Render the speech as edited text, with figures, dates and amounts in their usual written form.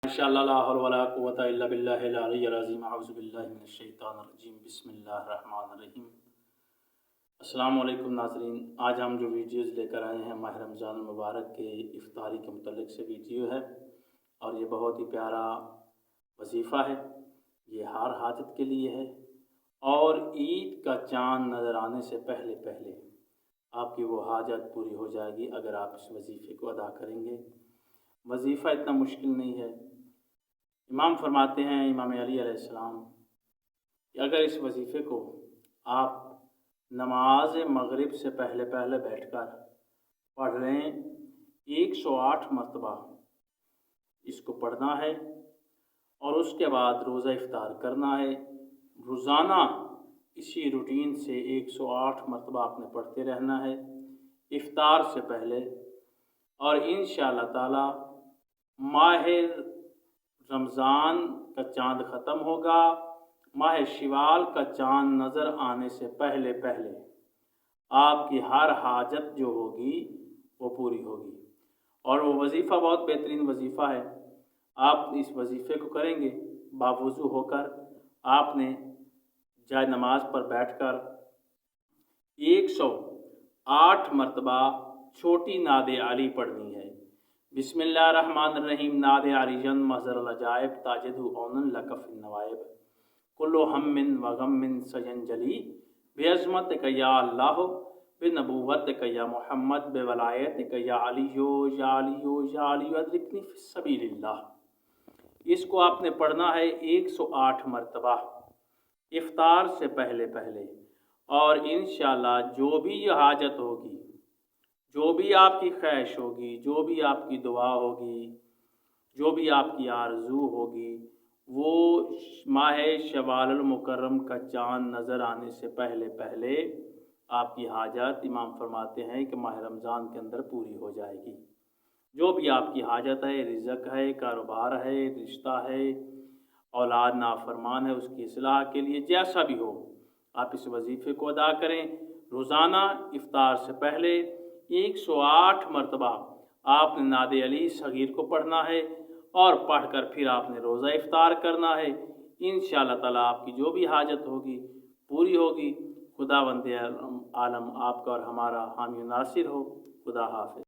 माशाअल्लाह ला हौला वला कुव्वता इल्ला बिल्लाहिल अलिय्यिल अज़ीम। अऊज़ु बिल्लाहि मिनश शैतानिर रजीम। बिस्मिल्लाहिर रहमानिर रहीम। अस्सलाम वालेकुम नाज़रीन, आज हम जो वीडियोज़ लेकर आए हैं माह रमज़ान मुबारक के इफ्तारी के मुतल्लिक़ से वीडियो है और ये बहुत ही प्यारा वजीफ़ा है। ये हर हाजत के लिए है और ईद का चाँद नज़र आने से पहले पहले आपकी वो हाजत पूरी हो जाएगी अगर आप इस वजीफ़े को अदा करेंगे। वजीफ़ा इतना मुश्किल नहीं है। इमाम फरमाते हैं, इमाम अली अलैहिस्सलाम, कि अगर इस वजीफ़े को आप नमाज मगरिब से पहले पहले बैठकर पढ़ लें 108 मरतबा इसको पढ़ना है और उसके बाद रोज़ा इफ्तार करना है। रोज़ाना इसी रूटीन से 108 मरतबा आपने पढ़ते रहना है इफ्तार से पहले और इंशाअल्लाह ताला माह रमज़ान का चाँद ख़त्म होगा, माह शवाल का चाँद नज़र आने से पहले पहले आपकी हर हाजत जो होगी वो पूरी होगी। और वो वजीफ़ा बहुत बेहतरीन वजीफ़ा है। आप इस वजीफ़े को करेंगे बावुज़ू होकर, आपने जाए नमाज पर बैठकर 108 मरतबा छोटी नादे आली पढ़नी है। बिस्मिल्लाहिर्रहमानिर्रहीम। नादे आली जन मज़हरुल अजाइब ताजिदु औनन लका फिन नवाइब कुल्लु हम्मिन व गम्मिन सयंजली बेअज़मतिक या अल्लाह बेनबुव्वतिक या मुहम्मद बेवलायतिक या अलियो या अलियो या अलियो अदरिकनी फिस्सबीलिल्लाह। इसको आपने पढ़ना है 108 मरतबा इफ्तार से पहले पहले और इंशाअल्लाह जो भी ये हाजत होगी, जो भी आपकी ख्वाहिश होगी, जो भी आपकी दुआ होगी, जो भी आपकी आरज़ू होगी, वो माह शवाल मुकर्रम का चाँद नज़र आने से पहले पहले आपकी हाजत इमाम फरमाते हैं कि माह रमज़ान के अंदर पूरी हो जाएगी। जो भी आपकी हाजत है, रिज़्क़ है, कारोबार है, रिश्ता है, औलाद नाफरमान है, उसकी इस्लाह के लिए जैसा भी हो, आप इस वजीफ़े को अदा करें। रोज़ाना इफ्तार से पहले 108 मरतबा आपने नादे अली सगीर को पढ़ना है और पढ़कर फिर आपने रोज़ा इफ्तार करना है। इंशाअल्लाह ताला आपकी जो भी हाजत होगी पूरी होगी। खुदावंद आलम आपका और हमारा हामी नासिर हो। खुदा हाफ़िज़।